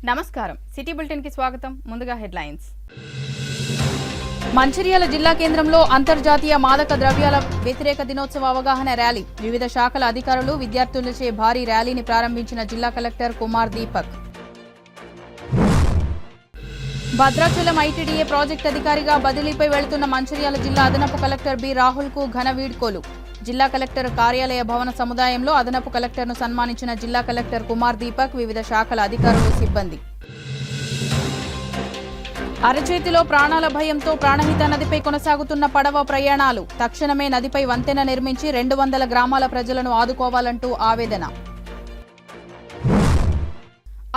నమస్కారం city bulletin కి స్వాగతం ముందుగా హెడ్లైన్స్ మంచిర్యాల జిల్లా కేంద్రంలో అంతర్జాతీయ మాదక ద్రవ్యాల వ్యతిరేక దినోత్సవ అవగాహన ర్యాలీ వివిధ శాఖల అధికారులు విద్యార్థులచే భారీ ర్యాలీని ప్రారంభించిన జిల్లా collector Kumar Deepak Bhadrachalam ITDA project అధికారిగా బదిలీపై వెళుతున్న మంచిర్యాల జిల్లా అదనపు కలెక్టర్ బి రాహుల్ కు ఘన వీడ్కోలు జిల్లా కలెక్టర్ కార్యాలయ భవన సముదాయంలో అదనపు కలెక్టర్ను సన్మానించిన జిల్లా కలెక్టర్ కుమార్ దీపక్ వివిధ శాఖల అధికారులు సిబ్బంది అరచేతిలో ప్రాణాల భయంతో ప్రాణహిత నదిపై కొనసాగుతున్న పడవ ప్రయాణాలు తక్షణమే నదిపై వంతెన నిర్మించి 200 గ్రామాల ప్రజలను ఆదుకోవాలంటూ ఆవేదన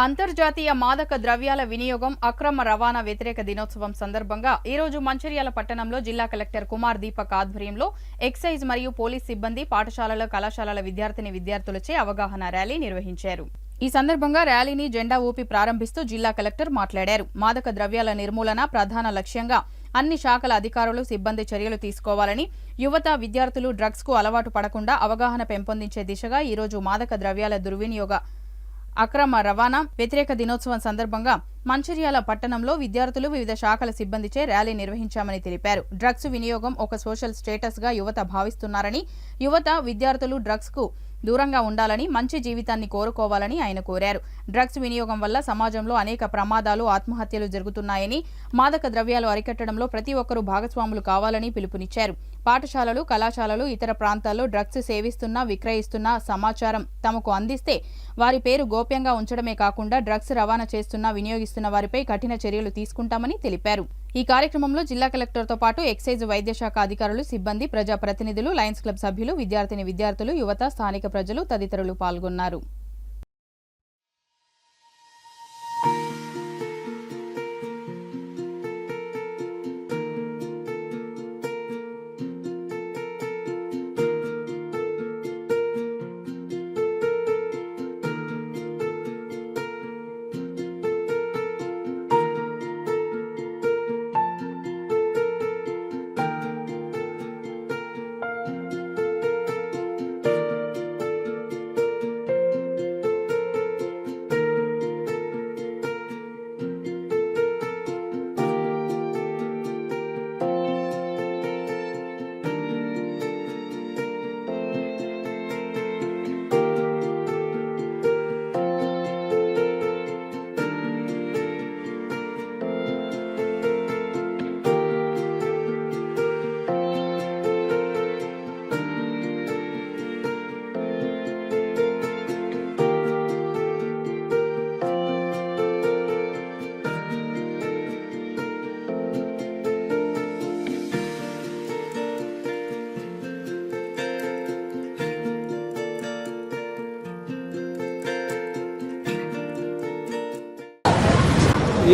అంతర్జాతీయ మాదక ద్రవ్యాల వినియోగం అక్రమ రవాణా వ్యతిరేక దినోత్సవం సందర్భంగా ఈ రోజు మంచిర్యాల పట్టణంలో జిల్లా కలెక్టర్ కుమార్ దీపక్ ఆధ్వర్యంలో ఎక్సైజ్ మరియు పోలీస్ సిబ్బంది పాఠశాలల కళాశాలల విద్యార్థులచే అవగాహన ర్యాలీ నిర్వహించారు ఈ సందర్భంగా ర్యాలీని జెండా ఊపి ప్రారంభిస్తూ జిల్లా కలెక్టర్ మాట్లాడారు మాదక ద్రవ్యాల నిర్మూలన ప్రధాన లక్ష్యంగా అన్ని శాఖల అధికారులు సిబ్బంది చర్యలు తీసుకోవాలని యువత విద్యార్థులు డ్రగ్స్ కు అలవాటు పడకుండా అవగాహన పెంపొందించే దిశగా ఈ రోజు మాదక ద్రవ్యాల దుర్వినియోగ అక్రమ రవాణా వ్యతిరేక దినోత్సవం సందర్భంగా మంచిర్యాల పట్టణంలో విద్యార్థులు వివిధ శాఖల సిబ్బందిచే ర్యాలీ నిర్వహించామని తెలిపారు డ్రగ్స్ వినియోగం ఒక సోషల్ స్టేటస్ గా యువత భావిస్తున్నారని యువత విద్యార్థులు డ్రగ్స్ కు దూరంగా ఉండాలని మంచి జీవితాన్ని కోరుకోవాలని ఆయన కోరారు డ్రగ్స్ వినియోగం వల్ల సమాజంలో అనేక ప్రమాదాలు ఆత్మహత్యలు జరుగుతున్నాయని మాదక ద్రవ్యాలు అరికట్టడంలో ప్రతి ఒక్కరూ భాగస్వాములు కావాలని పిలుపునిచ్చారు పాఠశాలలు కళాశాలలు ఇతర ప్రాంతాల్లో డ్రగ్స్ సేవిస్తున్నా విక్రయిస్తున్న సమాచారం తమకు అందిస్తే వారి పేరు గోప్యంగా ఉంచడమే కాకుండా డ్రగ్స్ రవాణా చేస్తున్నా వినియోగిస్తున్న వారిపై కఠిన చర్యలు తీసుకుంటామని తెలిపారు ఈ కార్యక్రమంలో జిల్లా కలెక్టర్తో పాటు ఎక్సైజ్ వైద్యశాఖ అధికారులు సిబ్బంది ప్రజాప్రతినిధులు లయన్స్ క్లబ్ సభ్యులు విద్యార్థులు యువత స్థానిక ప్రజలు తదితరులు పాల్గొన్నారు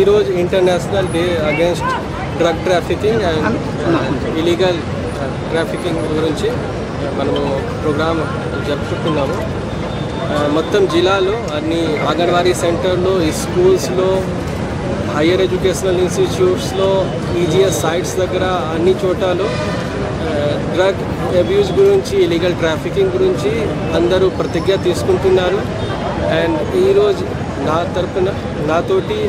ఈరోజు international day against drug trafficking and illegal trafficking గురించి మనము ప్రోగ్రామ్ జరుపుకుంటున్నాము మొత్తం జిల్లాలో అన్ని అంగన్వాడీ సెంటర్లో ఈ స్కూల్స్లో హయ్యర్ ఎడ్యుకేషనల్ ఇన్స్టిట్యూట్స్లో ఈజీఎస్ సైట్స్ దగ్గర అన్ని చోటాలో డ్రగ్ అబ్యూస్ గురించి ఇలీగల్ ట్రాఫికింగ్ గురించి అందరూ ప్రతిజ్ఞ తీసుకుంటున్నారు అండ్ ఈరోజు నా తరపున నాతోటి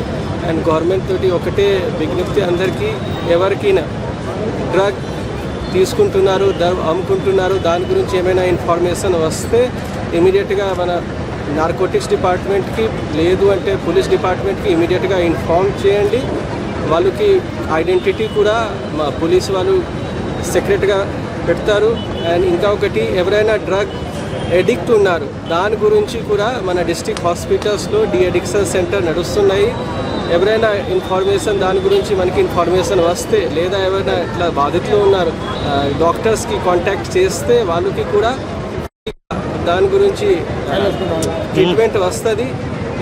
అండ్ గవర్నమెంట్ తోటి ఒకటే విజ్ఞప్తి అందరికీ ఎవరికైనా డ్రగ్ తీసుకుంటున్నారు అమ్ముకుంటున్నారు దాని గురించి ఏమైనా ఇన్ఫర్మేషన్ వస్తే ఇమీడియట్గా మన నార్కోటిక్స్ డిపార్ట్మెంట్కి లేదు అంటే పోలీస్ డిపార్ట్మెంట్కి ఇమీడియట్గా ఇన్ఫార్మ్ చేయండి వాళ్ళకి ఐడెంటిటీ కూడా మా పోలీస్ వాళ్ళు సెక్రెట్గా పెడతారు అండ్ ఇంకా ఒకటి ఎవరైనా డ్రగ్ ఎడిక్ట్ ఉన్నారు దాని గురించి కూడా మన డిస్ట్రిక్ట్ హాస్పిటల్స్లో అడిక్షన్ సెంటర్ నడుస్తున్నాయి ఎవరైనా ఇన్ఫర్మేషన్ దాని గురించి మనకి ఇన్ఫర్మేషన్ వస్తే లేదా ఎవరైనా ఇట్లా బాధితులు ఉన్నారు డాక్టర్స్కి కాంటాక్ట్ చేస్తే వాళ్ళకి కూడా దాని గురించి ట్రీట్మెంట్ వస్తుంది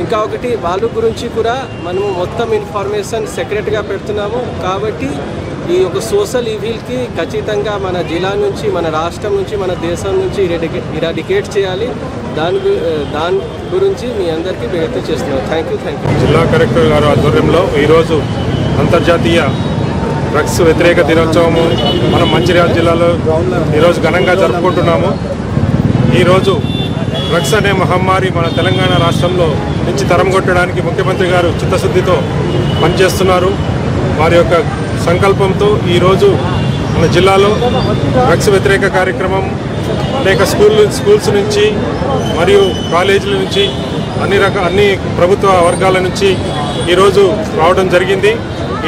ఇంకా ఒకటి వాళ్ళ గురించి కూడా మనము మొత్తం ఇన్ఫర్మేషన్ సెక్రెట్గా పెడుతున్నాము కాబట్టి ఈ ఒక సోషల్ ఈవిల్కి ఖచ్చితంగా మన జిల్లా నుంచి మన రాష్ట్రం నుంచి మన దేశం నుంచి ఇరాడికేట్ చేయాలి దాని గురించి మీ అందరికీ విజ్ఞప్తి చేస్తున్నాను థ్యాంక్ యూ జిల్లా కలెక్టర్ గారి ఆధ్వర్యంలో ఈరోజు అంతర్జాతీయ డ్రగ్స్ వ్యతిరేక దినోత్సవము మనం మంచిర్యాల జిల్లాలో ఈరోజు ఘనంగా జరుపుకుంటున్నాము ఈరోజు డ్రగ్స్ అనే మహమ్మారి మన తెలంగాణ రాష్ట్రంలో నుంచి తరంగొట్టడానికి ముఖ్యమంత్రి గారు చిత్తశుద్ధితో పనిచేస్తున్నారు. వారి యొక్క సంకల్పంతో ఈరోజు మన జిల్లాలో డ్రగ్స్ వ్యతిరేక కార్యక్రమం అనేక స్కూల్స్ నుంచి మరియు కాలేజీల నుంచి అన్ని ప్రభుత్వ వర్గాల నుంచి ఈరోజు రావడం జరిగింది.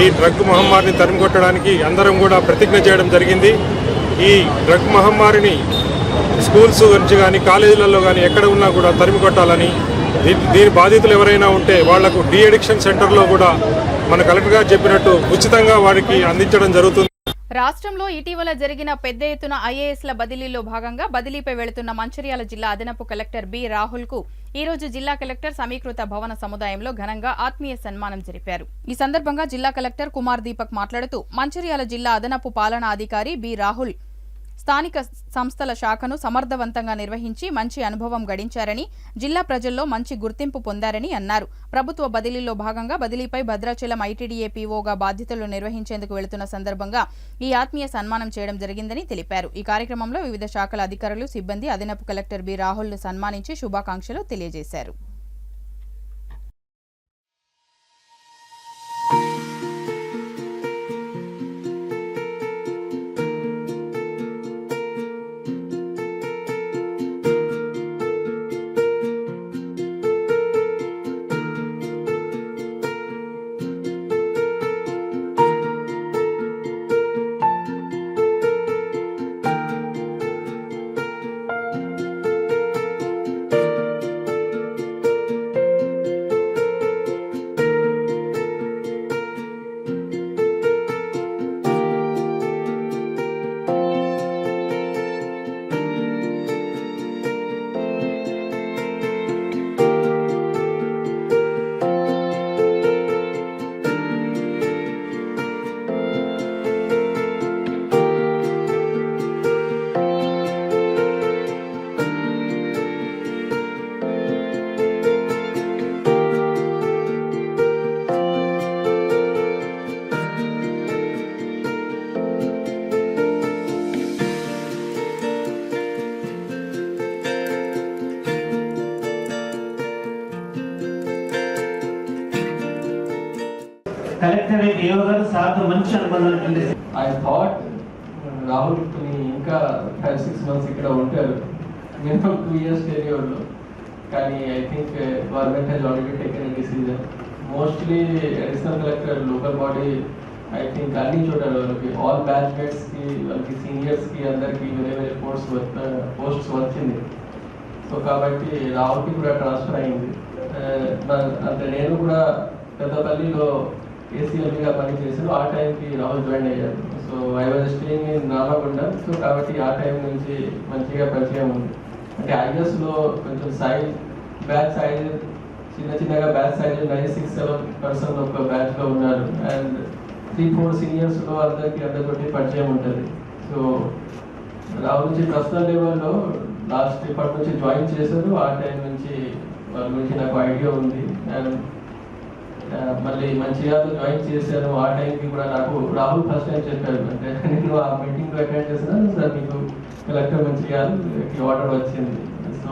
ఈ డ్రగ్ మహమ్మారిని తరిమికొట్టడానికి అందరం కూడా ప్రతిజ్ఞ చేయడం జరిగింది. ఈ డ్రగ్ మహమ్మారిని స్కూల్స్ నుంచి కానీ కాలేజీలలో కానీ ఎక్కడ ఉన్నా కూడా తరిమికొట్టాలని, దీని బాధితులు ఎవరైనా ఉంటే వాళ్లకు డీ అడిక్షన్ సెంటర్లో కూడా మన కలెక్టర్ గారు చెప్పినట్టు ఉచితంగా వారికి అందించడం జరుగుతుంది. రాష్ట్రంలో ఇటీవల జరిగిన పెద్ద ఎత్తున ఐఏఎస్ల బదిలీలో భాగంగా బదిలీపై వెళుతున్న మంచిర్యాల జిల్లా అదనపు కలెక్టర్ బి రాహుల్ కు ఈ రోజు జిల్లా కలెక్టర్ సమీకృత భవన సముదాయంలో ఘనంగా ఆత్మీయ సన్మానం జరిపారు. ఈ సందర్భంగా జిల్లా కలెక్టర్ కుమార్ దీపక్ మాట్లాడుతూ మంచిర్యాల జిల్లా అదనపు పాలనా అధికారి బి రాహుల్ స్థానిక సంస్థల శాఖను సమర్థవంతంగా నిర్వహించి మంచి అనుభవం గడించారని, జిల్లా ప్రజల్లో మంచి గుర్తింపు పొందారని అన్నారు. ప్రభుత్వ బదిలీలో భాగంగా బదిలీపై భద్రాచలం ఐటీడీఏ పీఓగా బాధ్యతలు నిర్వహించేందుకు వెళుతున్న సందర్భంగా ఈ ఆత్మీయ సన్మానం చేయడం జరిగిందని తెలిపారు. ఈ కార్యక్రమంలో వివిధ శాఖల అధికారులు, సిబ్బంది అదనపు కలెక్టర్ బి రాహుల్ను సన్మానించి శుభాకాంక్షలు తెలియజేశారు. కలెక్టర్ డిఓ గారు సార్తో మంచి అనుబంధం ఉంది. ఐ థాట్ రాహుల్ ఇంకా 5-6 months ఇక్కడ ఉంటారు, మినిమం 2 years టెన్యూర్లో. కానీ I think government has already taken a decision. Mostly additional collector local body I think అన్ని చోట వాళ్ళకి ఆల్ బ్యాచ్మేట్స్కి, వాళ్ళకి సీనియర్స్కి అందరికీ వేరే వేరే పోస్ట్స్ వచ్చింది. సో కాబట్టి రాహుల్కి కూడా ట్రాన్స్ఫర్ అయింది. అంటే నేను కూడా పెద్దపల్లిలో ఏసీఎల్గా పని చేశాను. ఆ టైంకి రాహుల్ జాయిన్ అయ్యారు. So I was staying in Ramagundam. So కాబట్టి ఆ టైం నుంచి మంచిగా పరిచయం ఉంది. అంటే ఐఎస్లో కొంచెం బ్యాచ్ సైజ్ చిన్నగా బ్యాచ్ సైజ్ 96-7 పర్సన్ ఒక బ్యాచ్లో ఉన్నారు. అండ్ 3-4 సీనియర్స్లో అందరితోటి పరిచయం ఉంటుంది. సో రాహుల్ నుంచి పర్సనల్ లెవెల్లో లాస్ట్ ఇప్పటి నుంచి జాయిన్ చేశారు. ఆ టైం నుంచి వాళ్ళ గురించి నాకు ఐడియా ఉంది. అండ్ మళ్ళీ మంచిగా జాయిన్ చేశాను. ఆ టైంకి కూడా నాకు రాహుల్ ఫస్ట్ టైం చెప్పారు, అంటే నేను ఆ మీటింగ్లో అటెండ్ చేశాను, సార్ మీకు కలెక్టర్ మంచిగా ఆర్డర్ వచ్చింది. సో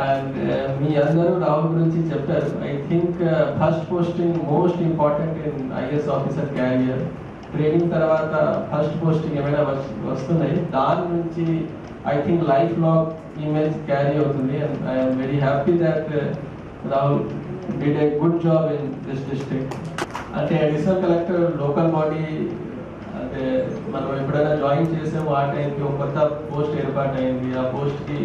అండ్ మీ అందరూ రాహుల్ గురించి చెప్పారు. I think first posting most important in IAS officer career. Training తర్వాత ఫస్ట్ పోస్టింగ్ ఏమైనా వస్తున్నాయి, దాని నుంచి I think life long image carry అవుతుంది. And I'm very happy that Rahul did a good job in this district. అంటే additional collector local body అంటే మనం ఎప్పుడైనా జాయిన్ చేసాము, ఆ టైంకి ఒక కొత్త పోస్ట్ ఏర్పాటైంది. ఆ పోస్ట్కి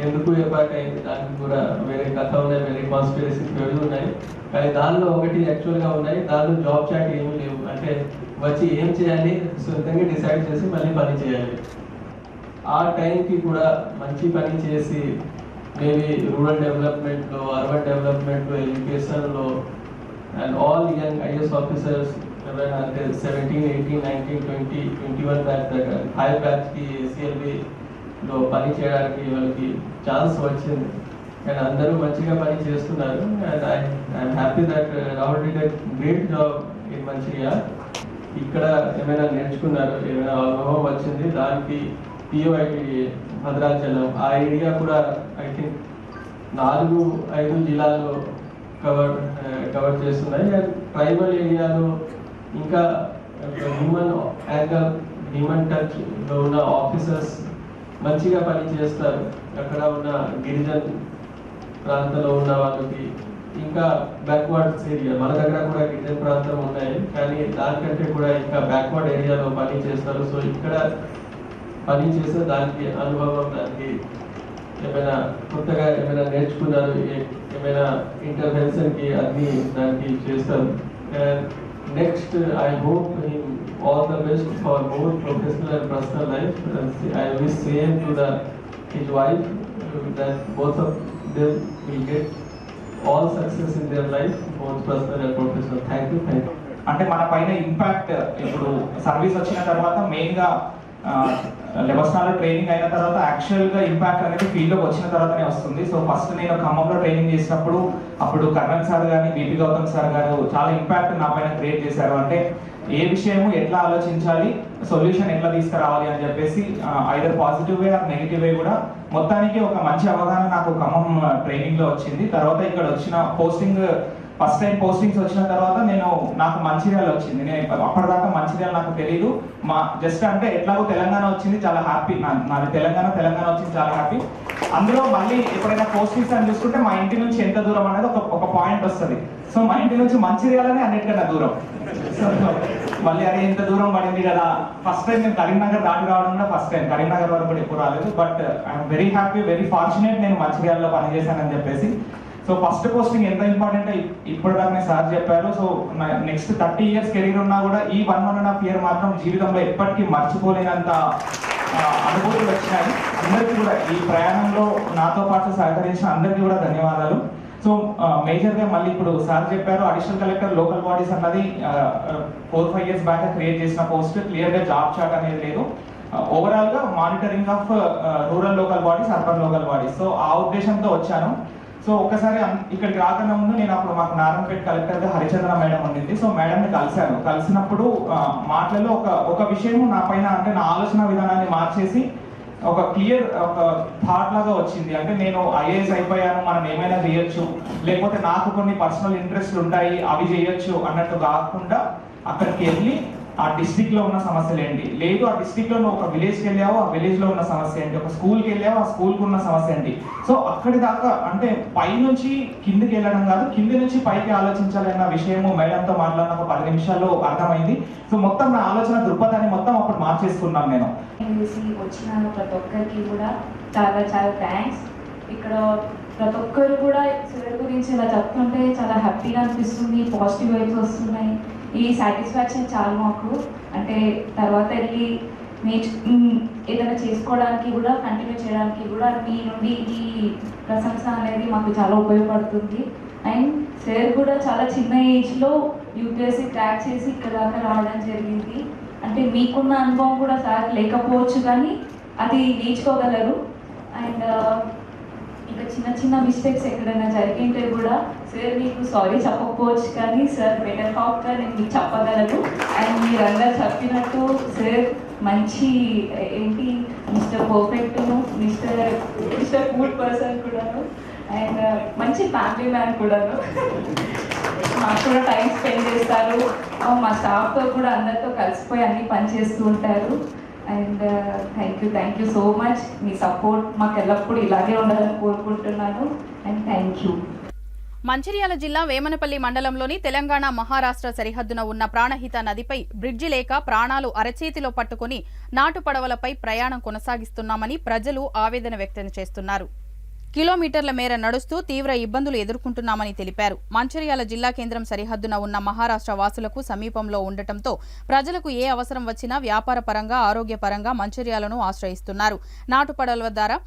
ఎందుకు ఏర్పాటైంది దానికి కూడా వేరే కథ ఉన్నాయి, వేరే కాన్స్పిరసీ థియరీ ఉన్నాయి. కానీ దానిలో ఒకటి యాక్చువల్గా ఉన్నాయి, దానిలో జాబ్ చాట్ ఏమీ లేవు. అంటే వచ్చి ఏం చేయాలి సొంతంగా డిసైడ్ చేసి మళ్ళీ పని చేయాలి. ఆ టైంకి కూడా మంచి పని చేసి మేబీ రూరల్ డెవలప్మెంట్లో, అర్బన్ డెవలప్మెంట్లో, ఎడ్యుకేషన్లో and all young IAS officers ఎవరైనా అంటే 17, 18, 19, 20, 21 బ్యాచ్ దగ్గర హై బ్యాచ్కి ఏసీఎల్బీలో పని చేయడానికి వాళ్ళకి ఛాన్స్ వచ్చింది. అండ్ అందరూ మంచిగా పని చేస్తున్నారు. And I'm happy that Rahul did a great job in మంచిగా. ఇక్కడ ఏమైనా నేర్చుకున్నారు, ఏమైనా అనుభవం వచ్చింది, దానికి పిఓఐటి భద్రాచలం ఆ ఏరియా కూడా ఐ థింక్ 4-5 జిల్లాల్లో కవర్ చేస్తున్నాయి. అండ్ ట్రైబల్ ఏరియాలో ఇంకా హ్యూమన్ యాంగల్, హ్యూమన్ టచ్లో ఉన్న ఆఫీసర్స్ మంచిగా పని చేస్తారు. అక్కడ ఉన్న గిరిజన్ ప్రాంతంలో ఉన్న వాళ్ళకి, ఇంకా బ్యాక్వర్డ్స్ ఏరియా, మన దగ్గర కూడా గిరిజన ప్రాంతం ఉన్నాయి, కానీ దానికంటే కూడా ఇంకా బ్యాక్వర్డ్ ఏరియాలో పని చేస్తారు. సో ఇక్కడ పని చేసే దానికి అనుభవం, దానికి ఏమైనా కొత్తగా ఏమైనా నేర్చుకున్నారు, ఏమైనా ఇంటర్వెన్షన్కి అన్ని దానికి చేస్తారు. And next I hope him all the best for both professional and personal life. I wish same to his wife, that both of them will get all success in their life, both personal and professional. Thank you. అంటే మన పైన impact ఇప్పుడు service వచ్చిన తర్వాత మెయిన్గా లెవెస్నాలో training అయిన తర్వాత యాక్చువల్గా ఇంపాక్ట్ అనేది ఫీల్డ్లోకి వచ్చిన తర్వాతనే వస్తుంది. సో ఫస్ట్ నేను ఖమ్మంలో ట్రైనింగ్ చేసినప్పుడు అప్పుడు కర్ణన్ సార్ కానీ బీపీ గౌతమ్ సార్ గారు చాలా ఇంపాక్ట్ నా పైన క్రియేట్ చేశారు. అంటే ఏ విషయము ఎట్లా ఆలోచించాలి, సొల్యూషన్ ఎట్లా తీసుకురావాలి అని చెప్పేసి either positive way or negative way కూడా మొత్తానికి ఒక మంచి అవగాహన నాకు ఖమ్మం ట్రైనింగ్లో వచ్చింది. తర్వాత ఇక్కడ వచ్చిన ఫస్ట్ టైం పోస్టింగ్స్ వచ్చిన తర్వాత నాకు మంచిర్యాల వచ్చింది. నేను అప్పటిదాకా మంచిర్యాల నాకు తెలీదు. జస్ట్ అంటే ఎట్లాగో తెలంగాణ వచ్చింది, చాలా హ్యాపీ. నాది తెలంగాణ వచ్చింది, చాలా హ్యాపీ. అందులో మళ్ళీ ఎప్పుడైనా పోస్టింగ్స్ అని చూసుకుంటే మా ఇంటి నుంచి ఎంత దూరం అనేది ఒక పాయింట్ వస్తుంది. సో మా ఇంటి నుంచి మంచిర్యాలనే అన్నిటికన్నా దూరం. సో మళ్ళీ అది ఎంత దూరం పడింది కదా. ఫస్ట్ టైం నేను కరీంనగర్ దాటి రావడం కూడా ఫస్ట్ టైం, కరీంనగర్ వరకు కూడా ఎప్పుడు రాలేదు. But I'm very happy, very fortunate నేను మంచిర్యాలలో పనిచేశానని చెప్పేసి. సో ఫస్ట్ పోస్టింగ్ ఎంత ఇంపార్టెంట్ ఇప్పటిదాకా సార్ చెప్పారు. సో నెక్స్ట్ 30 years కెరీర్ ఉన్నా కూడా ఈ 1.5 year మాత్రం జీవితంలో ఎప్పటికీ మర్చిపోలేనంత అనుభూతులు వచ్చినాయి. అందరికీ కూడా ఈ ప్రయాణంలో నాతో పాటు సహకరించిన అందరికీ కూడా ధన్యవాదాలు. సో మేజర్గా మళ్ళీ ఇప్పుడు సార్ చెప్పారు, అడిషనల్ కలెక్టర్ లోకల్ బాడీస్ అన్నది 4-5 years బ్యాక్ క్రియేట్ చేసిన పోస్ట్. క్లియర్గా జాబ్ చాట్ అనేది లేదు. ఓవరాల్గా monitoring of rural local bodies, urban local bodies. So ఆ ఉద్దేశంతో వచ్చాను. సో ఒకసారి ఇక్కడికి రాకన్నా ముందు నేను అప్పుడు మాకు నారాయణపేట కలెక్టర్గా హరిచంద్ర మేడం ఉండింది. సో మేడంని కలిసినప్పుడు మాటలలో ఒక విషయం నా పైన, అంటే నా ఆలోచన విధానాన్ని మార్చేసి ఒక క్లియర్ ఒక థాట్ లాగా వచ్చింది. అంటే నేను ఐఏఎస్ అయిపోయాను, మనం ఏమైనా చేయొచ్చు, లేకపోతే నాకు కొన్ని పర్సనల్ ఇంట్రెస్ట్లు ఉంటాయి అవి చేయొచ్చు అన్నట్టు కాకుండా అక్కడికి వెళ్ళి ఆ డిస్ట్రిక్ట్ లో ఉన్న సమస్యలు ఏంటి, లేదు ఆ డిస్ట్రిక్ట్ లో నువ్వు ఒక విలేజ్కి వెళ్ళావు, ఆ విలేజ్ లో ఉన్న సమస్య ఏంటి, ఒక స్కూల్కి వెళ్ళావు, ఆ స్కూల్కి ఉన్న సమస్య ఏంటి. సో అక్కడి దాకా అంటే పై నుంచి కిందికి వెళ్ళడం కాదు, కింది నుంచి పైకి ఆలోచించాలి అన్న విషయము మేడంతో మాట్లాడిన ఒక 10 నిమిషాల్లో అర్థమైంది. సో మొత్తం నా ఆలోచన దృక్పథాన్ని మొత్తం అప్పుడు మార్చేసుకున్నాను నేను. వచ్చిన ప్రతి ఒక్కరికి కూడా చాలా చాలా థ్యాంక్స్. ఇక్కడ ప్రతి ఒక్కరు కూడా సార్ గురించి ఇలా చెప్తుంటే చాలా హ్యాపీగా అనిపిస్తుంది, పాజిటివ్ వైబ్స్ వస్తున్నాయి. ఈ సాటిస్ఫాక్షన్ చాలా మాకు. అంటే తర్వాత వెళ్ళి ఏదైనా చేసుకోవడానికి కూడా, కంటిన్యూ చేయడానికి కూడా మీ నుండి ఈ ప్రశంస అనేది మాకు చాలా ఉపయోగపడుతుంది. అండ్ సార్ కూడా చాలా చిన్న ఏజ్లో యూపీఎస్సీ క్రాక్ చేసి ఇక్కడ దాకా రావడం జరిగింది. అంటే మీకున్న అనుభవం కూడా సార్ లేకపోవచ్చు, కానీ అది నేర్చుకోగలరు. అండ్ ఇంకా చిన్న మిస్టేక్స్ ఎక్కడైనా జరిగింటే కూడా సార్ మీకు సారీ చెప్పకపోవచ్చు, కానీ సార్ బెటర్ హాఫ్గా నేను మీకు చెప్పగలను. అండ్ మీరందరూ చెప్పినట్టు సార్ మంచి మిస్టర్ పర్ఫెక్ట్ను, మిస్టర్ గుడ్ పర్సన్ కూడాను, అండ్ మంచి ఫ్యామిలీ మ్యాన్ కూడాను. మాకు కూడా టైం స్పెండ్ చేస్తారు, మా స్టాఫ్తో కూడా అందరితో కలిసిపోయి అన్ని పని చేస్తూ ఉంటారు. And thank you so much. Me support మాకు ఎల్లప్పుడూ ఇలాగే ఉండాలని కోరుకుంటున్నాను. And thank you. మంచిర్యాల జిల్లా వేమనపల్లి మండలంలోని తెలంగాణ మహారాష్ట్ర సరిహద్దున ఉన్న ప్రాణహిత నదిపై బ్రిడ్జి లేక ప్రాణాలు అరచేతిలో పట్టుకుని నాటు పడవలపై ప్రయాణం కొనసాగిస్తున్నామని ప్రజలు ఆవేదన వ్యక్తం చేస్తున్నారు. కిలోమీటర్ల మేర నడుస్తూ తీవ్ర ఇబ్బందులు ఎదుర్కొంటున్నామని తెలిపారు. మంచిర్యాల జిల్లా కేంద్రం సరిహద్దున ఉన్న మహారాష్ట్ర వాసులకు సమీపంలో ఉండటంతో ప్రజలకు ఏ అవసరం వచ్చినా వ్యాపార పరంగా, ఆరోగ్యపరంగా మంచిర్యాలను ఆశ్రయిస్తున్నారు. నాటుపడవల ద్వారా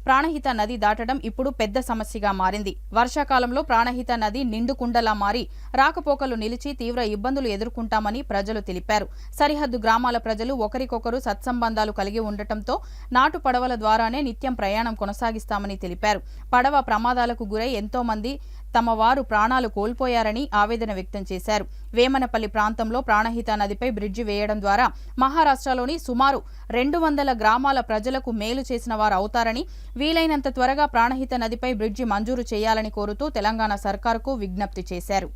ప్రాణహిత నది దాటడం ఇప్పుడు పెద్ద సమస్యగా మారింది. వర్షాకాలంలో ప్రాణహిత నది నిండు కుండలా మారి రాకపోకలు నిలిచి తీవ్ర ఇబ్బందులు ఎదుర్కొంటామని ప్రజలు తెలిపారు. సరిహద్దు గ్రామాల ప్రజలు ఒకరికొకరు సత్సంబంధాలు కలిగి ఉండటంతో నాటు పడవల ద్వారానే నిత్యం ప్రయాణం కొనసాగిస్తామని తెలిపారు. పడవ ప్రమాదాలకు గురై ఎంతో మంది తమ వారు ప్రాణాలు కోల్పోయారని ఆవేదన వ్యక్తం చేశారు. వేమనపల్లి ప్రాంతంలో ప్రాణహిత నదిపై బ్రిడ్జి వేయడం ద్వారా మహారాష్ట్రలోని సుమారు 200 గ్రామాల ప్రజలకు మేలు చేసిన వారు అవుతారని, వీలైనంత త్వరగా ప్రాణహిత నదిపై బ్రిడ్జి మంజూరు చేయాలని కోరుతూ తెలంగాణ సర్కారుకు విజ్ఞప్తి చేశారు.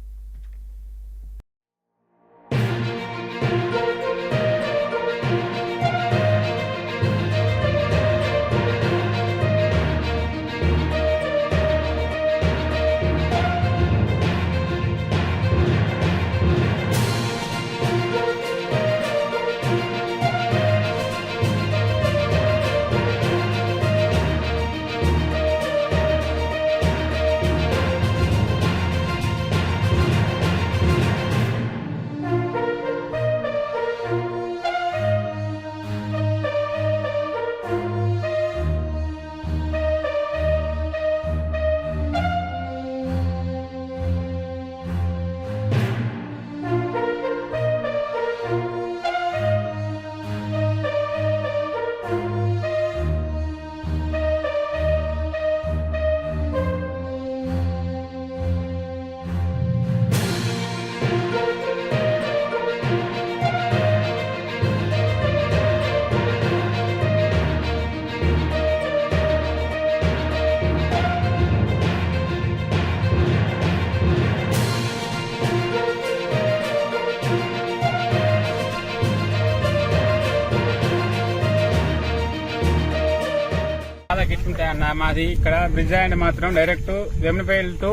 అన్న మాది ఇక్కడ బ్రిడ్జ్ అండ్ మాత్రం డైరెక్ట్ వేమనపల్లి టు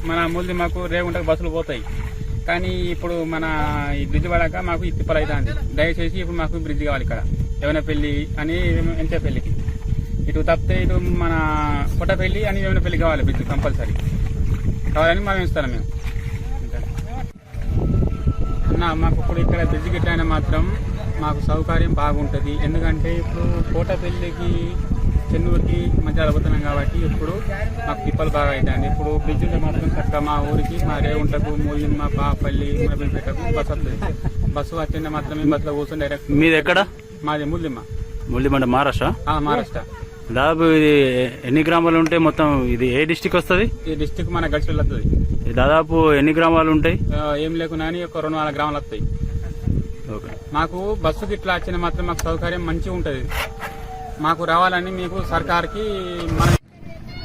మన ముల్దిమాకు రేగుంటకు బస్సులు పోతాయి. కానీ ఇప్పుడు మన ఈ బ్రిడ్జ్ పడాక మాకు ఈ తిప్పలు అవుతుంది. దయచేసి ఇప్పుడు మాకు బ్రిడ్జ్ కావాలి ఇక్కడ వేమనపల్లి అని ఎంచేపల్లికి, ఇటు తప్పితే ఇటు మన కొట్టపల్లి అని వేమనపల్లి కావాలి. బ్రిడ్జ్ కంపల్సరీ కావాలని మనం ఇస్తాం మేము. అన్న మాకు ఇప్పుడు ఇక్కడ బ్రిడ్జ్ గిట్లైనా మాత్రం మాకు సౌకర్యం బాగుంటుంది. ఎందుకంటే ఇప్పుడు కోటపల్లికి చెన్నూరుకి మధ్య అడుగుతున్నాం కాబట్టి ఇప్పుడు మాకు తిప్పలు బాగా అవుతాయండి. ఇప్పుడు బ్రిడ్జ్ ఉంటే మాత్రం చక్కగా మా ఊరికి మా రేవుంటకు మూలిమ పాపల్లి మునబిల్పేటకు బస్సు వస్తుంది. బస్సు వచ్చింటే మాత్రం ఈ బస్సులో కూర్చొని డైరెక్ట్. మీది ఎక్కడ? మాది ముల్లిమ. ముల్లిమ అంటే మహారాష్ట్ర? మహారాష్ట్ర. దాదాపు ఇది ఎన్ని గ్రామాలు ఉంటాయి మొత్తం? ఇది ఏ డిస్టిక్ వస్తుంది? ఈ డిస్టిక్ మన గడిచిలో వస్తుంది. దాదాపు ఎన్ని గ్రామాలు ఉంటాయి? ఏం లేకున్నా అని ఒక 2-4 గ్రామాలు వస్తాయి. ఓకే. మాకు బస్సుకి ఇట్లా వచ్చిన మాత్రం మాకు సౌకర్యం మంచిగా ఉంటుంది. మాకు రావాలని మీకు సర్కార్కి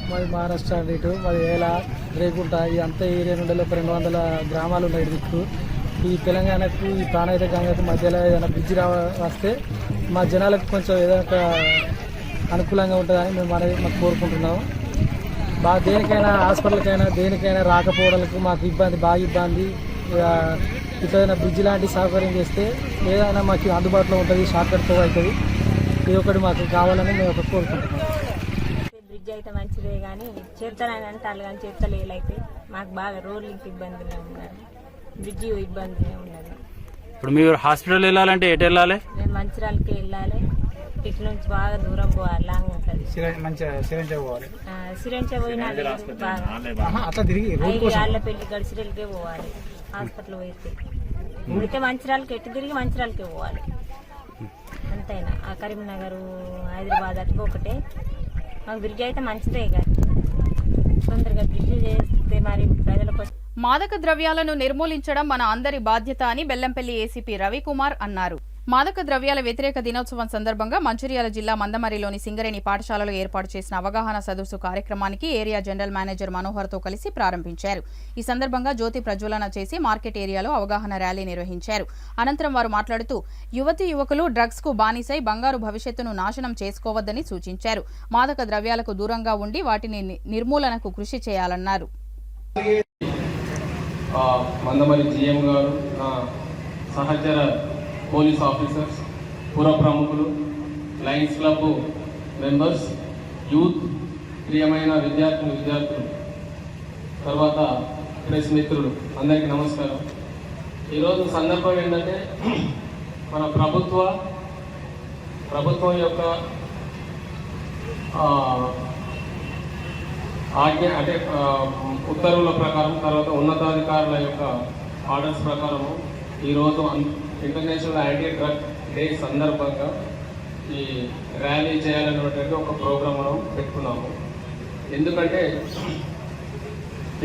మాది మహారాష్ట్ర ఇటు మాది ఏలా రేగుంట ఈ అంతా ఏరియా నుండి ఒక 200 గ్రామాలు ఉన్నాయి దిక్కు. ఈ తెలంగాణకు ఈ ప్రాణహిత గంగకు మధ్యలో ఏదైనా బ్రిడ్జ్ వస్తే మా జనాలకు కొంచెం ఏదైనా అనుకూలంగా ఉంటుందని మేము మాకు కోరుకుంటున్నాము. బాగా దేనికైనా హాస్పిటల్కైనా దేనికైనా రాకపోవడానికి మాకు బాగా ఇబ్బంది. ఇట్లా బ్రిడ్జ్ లాంటి సౌకర్యం చేస్తే ఏదైనా మాకు అందుబాటులో ఉంటుంది, షార్ట్ కట్తో అవుతుంది. ఇది ఒకటి మాకు కావాలని మేము ఒకటి కోరుకుంటున్నాం. బ్రిడ్జ్ అయితే మంచిదే కానీ చేస్తానని అంటారు కానీ చేస్తలేలైతే మాకు బాగా రోడ్లకి ఇబ్బందిగా ఉన్నది, బ్రిడ్జి ఇబ్బందిగా ఉన్నది. ఇప్పుడు మీరు హాస్పిటల్ వెళ్ళాలంటే ఎటు వెళ్ళాలి? మేము మంచిర్యాలకి వెళ్ళాలి. ఇటు నుంచి బాగా దూరం పోవాలి, లాంగ్ ఉంటుంది. సిరెంచ పోయినా బాగా ఆళ్ళపల్లి గడిచిరెల్లికే పోవాలి. హాస్పిటల్ పోయితే ఉడితే మంచిర్యాలకి ఎటు తిరిగి మంచిర్యాలకే పోవాలి. అంతైనా ఆ కరీంనగర్ హైదరాబాద్ అటుకు ఒకటే. మాకు బ్రిడ్జ్ అయితే మంచిదే కానీ తొందరగా బ్రిడ్జ్ చేస్తే మరి ప్రజలకు. మాదక ద్రవ్యాలను నిర్మూలించడం మన అందరి బాధ్యత అని బెల్లంపల్లి ఏసీపీ రవికుమార్ అన్నారు. మాదక ద్రవ్యాల వ్యతిరేక దినోత్సవం సందర్భంగా మంచిర్యాల జిల్లా మందమరిలోని సింగరేణి పాఠశాలలో ఏర్పాటు చేసిన అవగాహన సదస్సు కార్యక్రమానికి ఏరియా జనరల్ మేనేజర్ మనోహర్తో కలిసి ప్రారంభించారు. ఈ సందర్భంగా జ్యోతి ప్రజ్వలన చేసి మార్కెట్ ఏరియాలో అవగాహన ర్యాలీ నిర్వహించారు. అనంతరం వారు మాట్లాడుతూ యువతీ యువకులు డ్రగ్స్ కు బానిసై బంగారు భవిష్యత్తును నాశనం చేసుకోవద్దని సూచించారు. మాదక ద్రవ్యాలకు దూరంగా ఉండి వాటిని నిర్మూలనకు కృషి చేయాలన్నారు. మందమరి జీఎం గారు, సహచర పోలీస్ ఆఫీసర్స్, పుర ప్రముఖులు, లయన్స్ క్లబ్ మెంబర్స్, యూత్, ప్రియమైన విద్యార్థులు, తర్వాత ప్రెస్ మిత్రులు అందరికీ నమస్కారం. ఈరోజు సందర్భం ఏంటంటే మన ప్రభుత్వం యొక్క ఆజ్ఞ అంటే ఉత్తర్వుల ప్రకారం, తర్వాత ఉన్నతాధికారుల యొక్క ఆర్డర్స్ ప్రకారము ఈరోజు ఇంటర్నేషనల్ యాంటీ డ్రగ్ డే సందర్భంగా ఈ ర్యాలీ చేయాలన్నటువంటి ఒక ప్రోగ్రామ్ మనం పెట్టుకున్నాము. ఎందుకంటే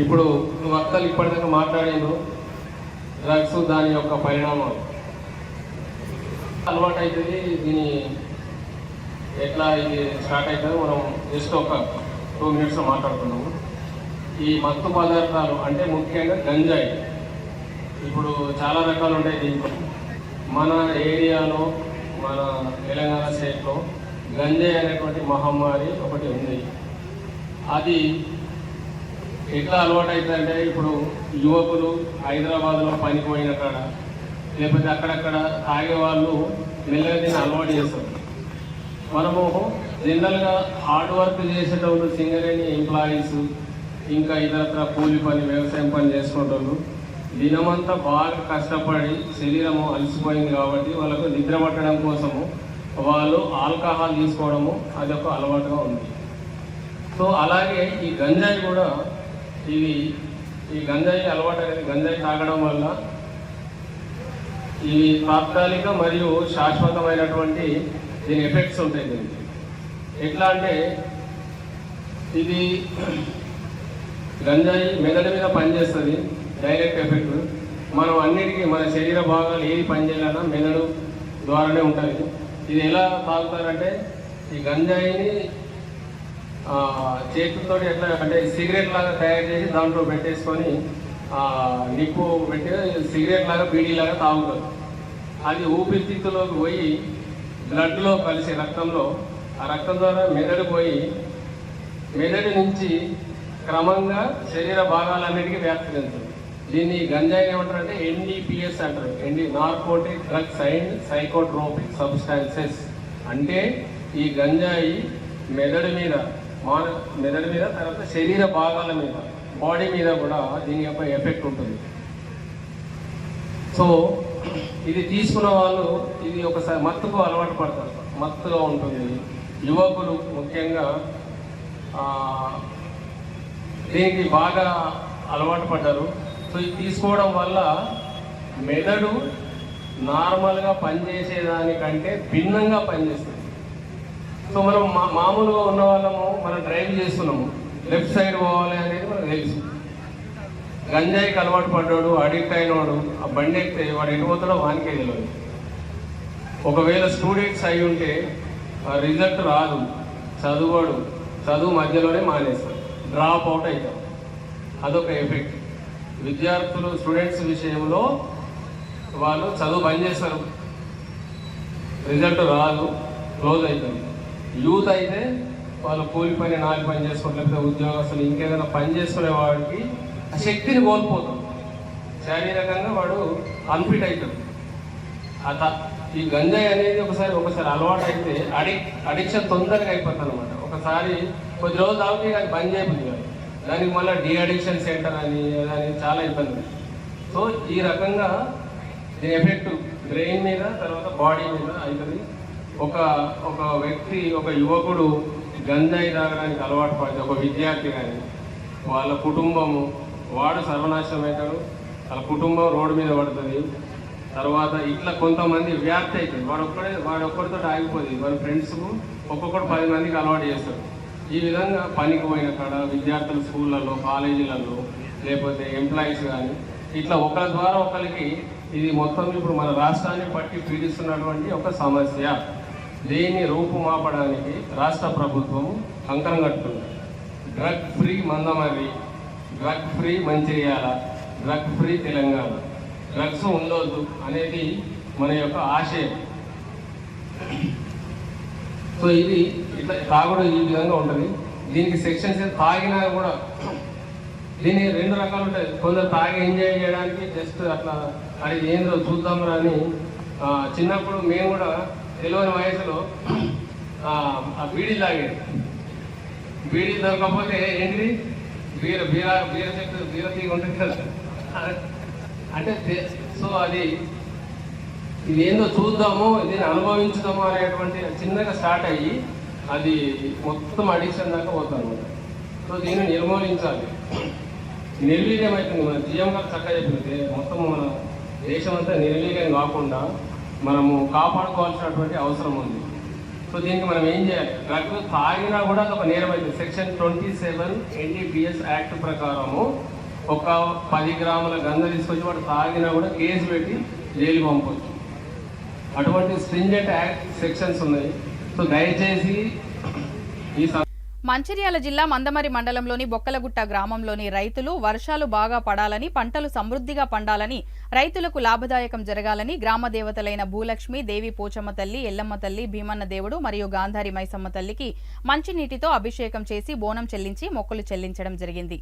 ఇప్పుడు వక్తలు ఇప్పటిదాకా మాట్లాడారు డ్రగ్స్ దాని యొక్క పరిణామాలు అలవాటు అవుతుంది. దీని ఎట్లా ఇది స్టార్ట్ అవుతుందో మనం జస్ట్ ఒక 2 minutesలో మాట్లాడుతున్నాము. ఈ మత్తు పదార్థాలు అంటే ముఖ్యంగా గంజాయి. ఇప్పుడు చాలా రకాలు ఉంటాయి దీంట్లో. మన ఏరియాలో మన తెలంగాణ స్టేట్లో గంజాయి అనేటువంటి మహమ్మారి ఒకటి ఉంది. అది ఎట్లా అలవాటు అవుతుందంటే ఇప్పుడు యువకులు హైదరాబాద్లో పనికి పోయిన కాడ లేకపోతే అక్కడక్కడ తాగే వాళ్ళు మెల్లగా దీన్ని అలవాటు చేస్తారు. మనము జనరల్గా హార్డ్ వర్క్ చేసేటప్పుడు సింగరేణి ఎంప్లాయీస్ ఇంకా ఇతరత్ర కూలి పని వ్యవసాయం పని చేసుకుంటారు. దినమంతా బాగా కష్టపడి శరీరము అలసిపోయింది కాబట్టి వాళ్ళకు నిద్ర పట్టడం కోసము వాళ్ళు ఆల్కహాల్ తీసుకోవడము అది ఒక అలవాటుగా ఉంది. సో అలాగే ఈ గంజాయి కూడా ఈ గంజాయి అలవాటు అనేది గంజాయి తాగడం వల్ల ఇవి తాత్కాలిక మరియు శాశ్వతమైనటువంటి దీని ఎఫెక్ట్స్ ఉంటాయి. దీనికి ఎట్లా అంటే ఇది గంజాయి మెదడు మీద పనిచేస్తుంది, డైరెక్ట్ ఎఫెక్ట్. మనం అన్నిటికీ మన శరీర భాగాలు ఏది పనిచేయాలన్నా మెదడు ద్వారానే ఉంటుంది. ఇది ఎలా తాగుతారంటే ఈ గంజాయిని చేతులతో ఎట్లా అంటే సిగరెట్ లాగా తయారు చేసి దాంట్లో పెట్టేసుకొని నిప్పు పెట్టి సిగరెట్ లాగా బీడీ లాగా తాగుతారు. అది ఊపిరితిత్తులోకి పోయి బ్లడ్లో కలిసి రక్తంలో ఆ రక్తం ద్వారా మెదడు పోయి మెదడు నుంచి క్రమంగా శరీర భాగాలన్నిటికీ వ్యాప్తి చెందుతుంది. దీన్ని గంజాయి ఏమంటారంటే NDPS అంటారు, narcotic drugs and psychotropic substances. అంటే ఈ గంజాయి మెదడు మీద తర్వాత శరీర భాగాల మీద బాడీ మీద కూడా దీని యొక్క ఎఫెక్ట్ ఉంటుంది. సో ఇది తీసుకున్న వాళ్ళు ఇది ఒకసారి మత్తుకు అలవాటు పడతారు, మత్తుగా ఉంటుంది. యువకులు ముఖ్యంగా దీనికి బాగా అలవాటు పడ్డారు. సో ఇది తీసుకోవడం వల్ల మెదడు నార్మల్గా పనిచేసేదానికంటే భిన్నంగా పనిచేస్తుంది. సో మనం మామూలుగా ఉన్న వాళ్ళము మనం డ్రైవ్ చేస్తున్నాము, లెఫ్ట్ సైడ్ పోవాలి అనేది మనకు తెలుసు. గంజాయికి అలవాటు పడ్డాడు, అడిక్ట్ అయినవాడు ఆ బండి ఎక్కితే వాడు ఎటు పోతాడో వానికే తెలియదు. ఒకవేళ స్టూడెంట్స్ అయి ఉంటే రిజల్ట్ రాదు, చదువు మధ్యలోనే మానేస్తాడు, డ్రాప్ అవుట్ అవుతాం. అదొక ఎఫెక్ట్. విద్యార్థులు స్టూడెంట్స్ విషయంలో వాళ్ళు చదువు బంద్ చేస్తారు, రిజల్ట్ రాదు, క్లోజ్ అవుతుంది. యూత్ అయితే వాళ్ళు కూలి పని నాలుగు పని చేసుకుంటారు, లేకపోతే ఉద్యోగస్తులు ఇంకేదైనా పని చేసుకునే వాడికి ఆ శక్తిని కోల్పోతాం, శారీరకంగా వాడు అన్ఫిట్ అవుతాడు. ఈ గంజాయి అనేది ఒకసారి అలవాటు అయితే అడిక్షన్ తొందరగా అయిపోతుంది అనమాట. ఒకసారి కొద్ది రోజులు తాగితే అది బంద్ చేయబుద్ది కాదు, దానికి మళ్ళీ డీఅడిక్షన్ సెంటర్ అని చాలా ఇబ్బంది. సో ఈ రకంగా దీని ఎఫెక్ట్ బ్రెయిన్ మీద తర్వాత బాడీ మీద అవుతుంది. ఒక వ్యక్తి ఒక యువకుడు గంజాయి తాగడానికి అలవాటు పడితే ఒక విద్యార్థి కానీ వాళ్ళ కుటుంబము వాడు సర్వనాశనం అవుతాడు, వాళ్ళ కుటుంబం రోడ్డు మీద పడుతుంది. తర్వాత ఇట్లా కొంతమంది వ్యాప్తి అవుతుంది. వాడొక్కడితో ఆగిపోతుంది, వాళ్ళ ఫ్రెండ్స్కు ఒక్కొక్కటి 10 మందికి అలవాటు చేస్తాడు. ఈ విధంగా పనికి పోయిన కాడ విద్యార్థులు స్కూళ్ళల్లో కాలేజీలలో లేకపోతే ఎంప్లాయీస్ కానీ ఇట్లా ఒకరి ద్వారా ఒకరికి ఇది మొత్తం ఇప్పుడు మన రాష్ట్రాన్ని పట్టి పీడిస్తున్నటువంటి ఒక సమస్య. దీన్ని రూపుమాపడానికి రాష్ట్ర ప్రభుత్వం కంకణం కట్టుకుంది. Drug free Mandamarri, drug free Mancherial, drug free Telangana. Drugs ఉండొద్దు అనేది మన యొక్క ఆశయం. సో ఇది ఇట్లా తాగుడు ఈ విధంగా ఉంటుంది. దీనికి సెక్షన్స్ తాగినా కూడా దీని 2 రకాలు ఉంటాయి. కొందరు తాగి ఎంజాయ్ చేయడానికి జస్ట్ అట్లా అది ఏందో చూద్దాం అని చిన్నప్పుడు మేము కూడా తెలియని వయసులో ఆ బీడీ తాగేది. బీడీ దొరకకపోతే ఏంటిది బీర చెట్టు బీర తీగ ఉంటుంది కదా అంటే. సో అది ఇది ఏందో చూద్దాము, దీన్ని అనుభవించుదాము అనేటువంటి చిన్నగా స్టార్ట్ అయ్యి అది మొత్తం అడిక్షన్ దాకా పోతుంది అనమాట. సో దీన్ని నిర్మూలించాలి. నిర్వీర్యం అవుతుంది. మన జీఎం గారు చక్కగా చెప్పినట్టే మొత్తం మన దేశం అంతా నిర్వీర్యం కాకుండా మనము కాపాడుకోవాల్సినటువంటి అవసరం ఉంది. సో దీనికి మనం ఏం చేయాలి? డ్రగ్ తాగినా కూడా ఒక నేరం అయితే సెక్షన్ 27 NDPS యాక్ట్ ప్రకారము ఒక 10 గ్రాముల గంధ తీసుకొచ్చి వాడు తాగినా కూడా కేసు పెట్టి జైలు పంపవచ్చు. అటువంటి స్ట్రింజెంట్ యాక్ట్ సెక్షన్స్ ఉన్నాయి. సో దయచేసి ఈ మంచిర్యాల జిల్లా మందమరి మండలంలోని బొక్కలగుట్ట గ్రామంలోని రైతులు వర్షాలు బాగా పడాలని, పంటలు సమృద్ధిగా పండాలని, రైతులకు లాభదాయకం జరగాలని గ్రామ దేవతలైన భూలక్ష్మి, దేవి పోచమ్మ తల్లి, ఎల్లమ్మ తల్లి, భీమన్న దేవుడు మరియు గాంధారి మైసమ్మ తల్లికి మంచినీటితో అభిషేకం చేసి బోనం చెల్లించి మొక్కులు చెల్లించడం జరిగింది.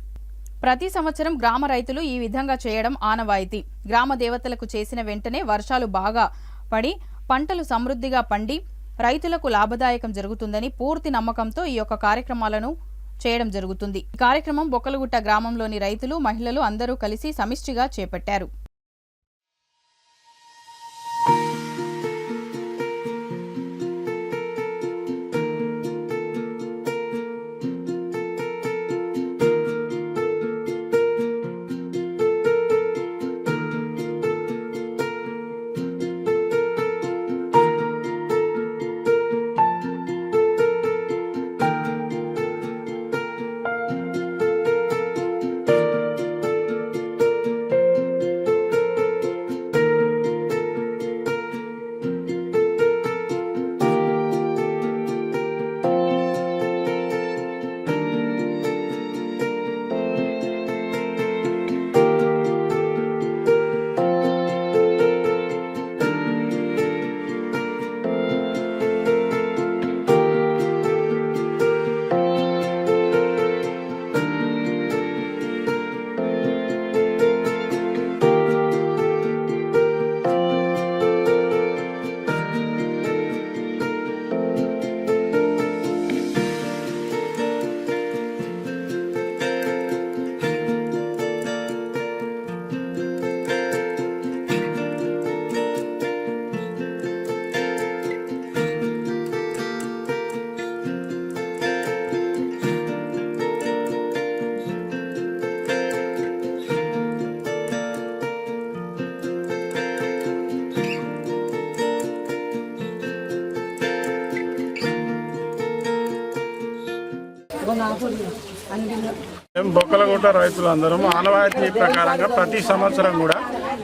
ప్రతి సంవత్సరం గ్రామ రైతులు ఈ విధంగా చేయడం ఆనవాయితీ. గ్రామ దేవతలకు చేసిన వెంటనే వర్షాలు బాగా పడి పంటలు సమృద్ధిగా పండి రైతులకు లాభదాయకం జరుగుతుందని పూర్తి నమ్మకంతో ఈ యొక్క కార్యక్రమాలను చేయడం జరుగుతుంది. ఈ కార్యక్రమం బొక్కలగుట్ట గ్రామంలోని రైతులు, మహిళలు అందరూ కలిసి సమిష్టిగా చేపట్టారు. మేము బొక్కలగుట్ట రైతులందరం ఆనవాయితీ ప్రకారంగా ప్రతి సంవత్సరం కూడా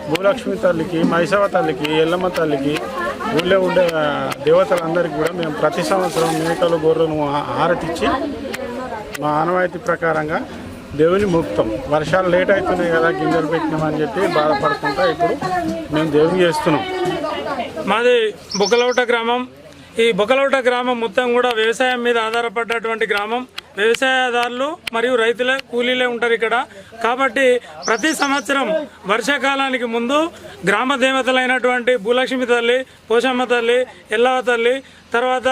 భూలక్ష్మి తల్లికి, మైసవ తల్లికి, ఎల్లమ్మ తల్లికి, ఊళ్ళో ఉండే దేవతలందరికీ కూడా మేము ప్రతి సంవత్సరం మేకలు, గొర్రెను హారతిచ్చి మా ఆనవాయితీ ప్రకారంగా దేవుని మొక్కుతాం. వర్షాలు లేట్ అవుతున్నాయి కదా, గింజలు పెట్టినామని చెప్పి బాధపడుతుంటా ఇప్పుడు మేము దేవుని చేస్తున్నాం. మాది బొక్కలగుట్ట గ్రామం. ఈ బొక్కలగుట్ట గ్రామం మొత్తం కూడా వ్యవసాయం మీద ఆధారపడ్డటువంటి గ్రామం. వ్యవసాయదారులు మరియు రైతులే, కూలీలే ఉంటారు ఇక్కడ. కాబట్టి ప్రతి సంవత్సరం వర్షాకాలానికి ముందు గ్రామ దేవతలైనటువంటి భూలక్ష్మి తల్లి, పోషమ్మ తల్లి, ఎల్లవ తల్లి, తర్వాత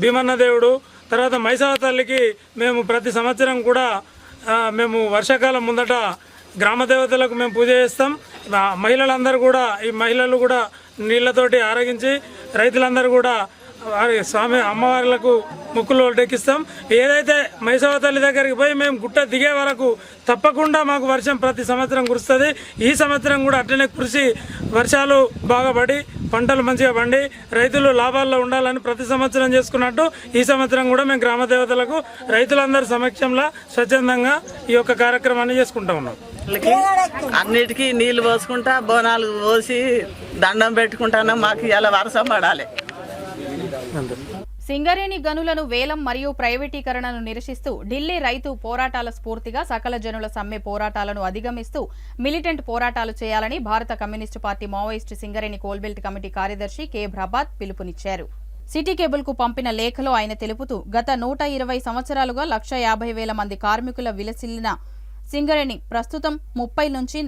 భీమన్న దేవుడు, తర్వాత మైసవ తల్లికి మేము ప్రతి సంవత్సరం కూడా మేము వర్షాకాలం ముందట గ్రామ దేవతలకు మేము పూజ చేస్తాం. మహిళలందరూ కూడా, ఈ మహిళలు కూడా నీళ్లతోటి ఆరగించి రైతులందరూ కూడా వారి స్వామి అమ్మవార్లకు ముక్కులు టెక్కిస్తాం. ఏదైతే మైసవ తల్లి దగ్గరికి పోయి మేము గుట్ట దిగే వరకు తప్పకుండా మాకు వర్షం ప్రతి సంవత్సరం కురుస్తుంది. ఈ సంవత్సరం కూడా అట్లనే కురిసి వర్షాలు బాగా పడి పంటలు మంచిగా పండి రైతులు లాభాల్లో ఉండాలని ప్రతి సంవత్సరం చేసుకున్నట్టు ఈ సంవత్సరం కూడా మేము గ్రామ దేవతలకు రైతులందరి సమక్షంలో స్వచ్ఛందంగా ఈ యొక్క కార్యక్రమాన్ని చేసుకుంటా ఉన్నాం. అన్నిటికీ నీళ్లు పోసుకుంటా, బోనాలు పోసి దండం పెట్టుకుంటాను. మాకు ఇలా వర్షం పడాలి. సింగరేణి గనులను వేలం మరియు ప్రైవేటీకరణను నిరసిస్తూ ఢిల్లీ రైతు పోరాటాల స్ఫూర్తిగా సకల జనుల సమ్మె పోరాటాలను అధిగమిస్తూ మిలిటెంట్ పోరాటాలు చేయాలని భారత communist party Maoist Singareni coal belt committee కార్యదర్శి కె ప్రభాత్ పిలుపునిచ్చారు. సిటీ కేబుల్ కు పంపిన లేఖలో ఆయన తెలుపుతూ గత 120 సంవత్సరాలుగా 150,000 మంది కార్మికుల విలసిల్లిన సింగరేణి ప్రస్తుతం 30 నుంచి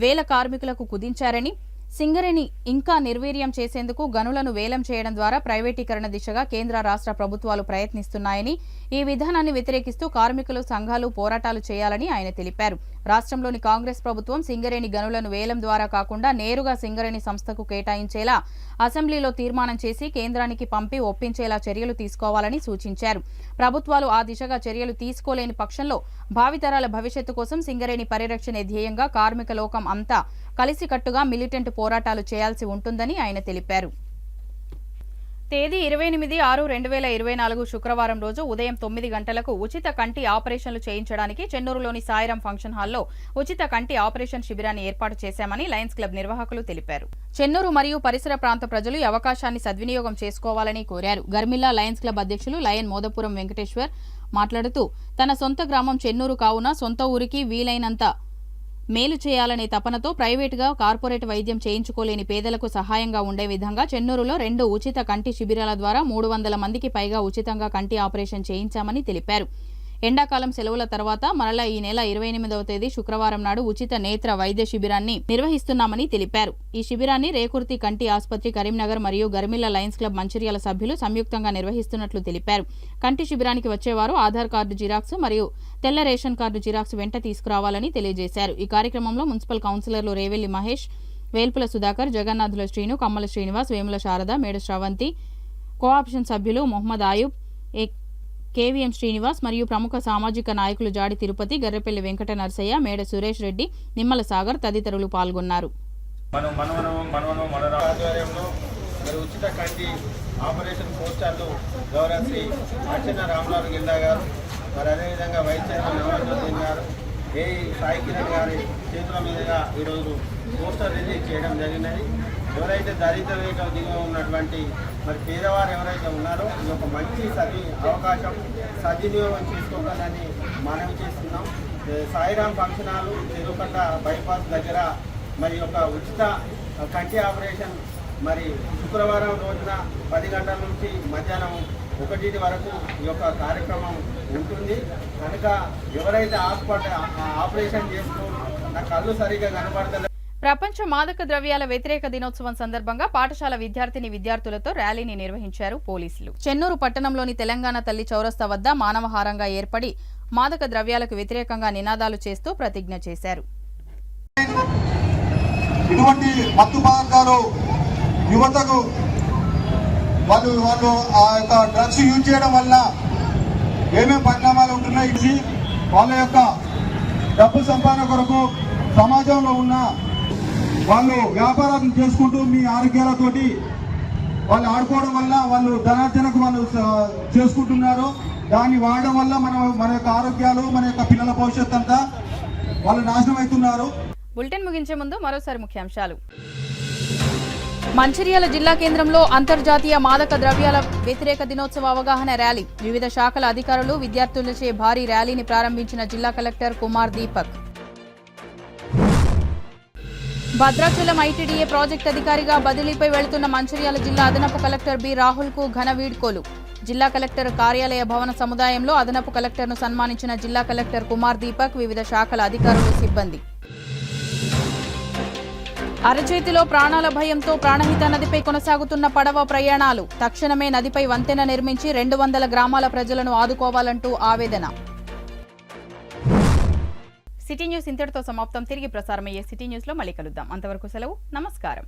1000 కార్మికులకు కుదించారని, సింగరేణి ఇంకా నిర్వీర్యం చేసేందుకు గనులను వేలం చేయడం ద్వారా ప్రైవేటీకరణ దిశగా కేంద్ర రాష్ట్ర ప్రభుత్వాలు ప్రయత్నిస్తున్నాయని, ఈ విధానాన్ని వ్యతిరేకిస్తూ కార్మికులు సంఘాలు పోరాటాలు చేయాలని ఆయన తెలిపారు. రాష్ట్రంలోని కాంగ్రెస్ ప్రభుత్వం సింగరేణి గనులను వేలం ద్వారా కాకుండా నేరుగా సింగరేణి సంస్థకు కేటాయించేలా అసెంబ్లీలో తీర్మానం చేసి కేంద్రానికి పంపి ఒప్పించేలా చర్యలు తీసుకోవాలని సూచించారు. ప్రభుత్వాలు ఆ దిశగా చర్యలు తీసుకోలేని పక్షంలో భావితరాల భవిష్యత్తు కోసం సింగరేణి పరిరక్షణే ధ్యేయంగా కార్మిక లోకం అంతా కలిసికట్టుగా మిలిటెంట్ పోరాటాలు చేయాల్సి ఉంటుందని ఆయన తెలిపారు. తేదీ 28/6/2024 శుక్రవారం రోజు ఉదయం 9 గంటలకు ఉచిత కంటి ఆపరేషన్లు చేయించడానికి చెన్నూరులోని సాయిరాం ఫంక్షన్ హాల్లో ఉచిత కంటి ఆపరేషన్ శిబిరాన్ని ఏర్పాటు చేశామని లయన్స్ క్లబ్ నిర్వాహకులు తెలిపారు. చెన్నూరు మరియు పరిసర ప్రాంత ప్రజలు ఈ అవకాశాన్ని సద్వినియోగం చేసుకోవాలని కోరారు. గర్మిల్లా లయన్స్ క్లబ్ అధ్యక్షులు లయన్ మోదపురం వెంకటేశ్వర్ మాట్లాడుతూ తన సొంత గ్రామం చెన్నూరు కావున సొంత ఊరికి వీలైనంత మేలు చేయాలనే తపనతో ప్రైవేటుగా కార్పొరేట్ వైద్యం చేయించుకోలేని పేదలకు సహాయంగా ఉండే విధంగా చెన్నూరులో 2 ఉచిత కంటి శిబిరాల ద్వారా 300 మందికి పైగా ఉచితంగా కంటి ఆపరేషన్ చేయించామని తెలిపారు. ఎండాకాలం సెలవుల తర్వాత మరలా ఈ నెల 28వ తేదీ శుక్రవారం నాడు ఉచిత నేత్ర వైద్య శిబిరాన్ని నిర్వహిస్తున్నామని తెలిపారు. ఈ శిబిరాన్ని రేకుర్తి కంటి ఆసుపత్రి కరీంనగర్ మరియు గర్మిల్లా లయన్స్ క్లబ్ మంచిర్యాల సభ్యులు సంయుక్తంగా నిర్వహిస్తున్నట్లు తెలిపారు. కంటి శిబిరానికి వచ్చేవారు ఆధార్ కార్డు జిరాక్స్ మరియు తెల్ల రేషన్ కార్డు జిరాక్స్ వెంట తీసుకురావాలని తెలియజేశారు. ఈ కార్యక్రమంలో మున్సిపల్ కౌన్సిలర్లు రేవెల్లి మహేష్, వేల్పుల సుధాకర్, జగన్నాథుల శ్రీను, కమ్మల శ్రీనివాస్, వేముల శారద, మేడ శ్రవంతి, కోఆప్షన్ సభ్యులు మొహమ్మద్ ఆయూబ్, కేవీఎం శ్రీనివాస్ మరియు ప్రముఖ సామాజిక నాయకులు జాడి తిరుపతి, గర్రెపల్లి వెంకట నరసయ్య, మేడ సురేష్ రెడ్డి, నిమ్మల సాగర్ తదితరులు పాల్గొన్నారు. ఉచిత కంటి ఆపరేషన్ పోస్టర్లు గౌరవశ్రీ అర్చన రామలాల్ గిల్లా గారు, మరి అదేవిధంగా వైస్ చైర్మన్ నవాజుద్దీన్ గారు, ఏ సాయి కిరణ్ గారి చేతుల మీదుగా ఈరోజు పోస్టర్ రిలీజ్ చేయడం జరిగినది. ఎవరైతే దరిద్ర రేఖ దిగువ ఉన్నటువంటి మరి పేదవారు ఎవరైతే ఉన్నారో ఇది ఒక మంచి అవకాశం సద్వినియోగం చేసుకోవాలని మనవి చేస్తున్నాం. సాయిరాం ఫంక్షన్ హాల్ చెరువుకంట బైపాస్ దగ్గర మరి ఒక ఉచిత కంటి ఆపరేషన్ మరి శుక్రవారం రోజున 10 గంటల నుంచి మధ్యాహ్నం 1 వరకు ఈ యొక్క కార్యక్రమం ఉంటుంది. కనుక ఎవరైతే ఆపరేషన్ చేసుకో నా కళ్ళు సరిగా కనబడతలేదు. ప్రపంచ మాదక ద్రవ్యాల వ్యతిరేక దినోత్సవం సందర్భంగా పాఠశాల విద్యార్థులతో ర్యాలీని నిర్వహించారు పోలీసులు. చెన్నూరు పట్టణంలోని తెలంగాణ తల్లి చౌరస్తా వద్ద మానవహారంగా ఏర్పడి మాదక ద్రవ్యాలకు వ్యతిరేకంగా నినాదాలు చేస్తూ ప్రతిజ్ఞ చేశారు. ఇటువంటి మత్తు పదార్థాలు యువతకు వాళ్ళు ఆ యొక్క డ్రగ్స్ యూజ్ చేయడం వల్ల ఏమేమి పరిణామాలు ఉంటున్నాయి, వాళ్ళ యొక్క డబ్బు సంపాదన కొరకు సమాజంలో ఉన్న వాళ్ళు వ్యాపారం చేసుకుంటూ మీ ఆరోగ్యాలతోటి వాళ్ళు ఆడుకోవడం వల్ల వాళ్ళు ధనార్జనకు వాళ్ళు చేసుకుంటున్నారు. దాన్ని వాడడం వల్ల మన యొక్క ఆరోగ్యాలు, మన యొక్క పిల్లల భవిష్యత్తు అంతా వాళ్ళు నాశనం అవుతున్నారు. బులెటిన్ ముగించే ముందు మరోసారి ముఖ్యాంశాలు. మంచిర్యాల జిల్లా కేంద్రంలో అంతర్జాతీయ మాదక ద్రవ్యాల వ్యతిరేక దినోత్సవ అవగాహన ర్యాలీ. వివిధ శాఖల అధికారులు, విద్యార్థులచే భారీ ర్యాలీని ప్రారంభించిన జిల్లా collector Kumar Deepak. Bhadrachalam ITDA project అధికారిగా బదిలీపై వెళుతున్న మంచిర్యాల జిల్లా అదనపు కలెక్టర్ బి రాహుల్కు ఘన వీడ్కోలు. జిల్లా కలెక్టర్ కార్యాలయ భవన సముదాయంలో అదనపు కలెక్టర్ను సన్మానించిన జిల్లా కలెక్టర్ కుమార్ దీపక్, వివిధ శాఖల అధికారులు, సిబ్బంది. అరచేతిలో ప్రాణాల భయంతో ప్రాణహిత నదిపై కొనసాగుతున్న పడవ ప్రయాణాలు. తక్షణమే నదిపై వంతెన నిర్మించి 200 గ్రామాల ప్రజలను ఆదుకోవాలంటూ ఆవేదన. సిటీ న్యూస్ ఇంతటితో సమాప్తం. తిరిగి ప్రసారమయ్యే సిటీ న్యూస్ లో మళ్ళీ కలుద్దాం. అంతవరకు సెలవు. నమస్కారం.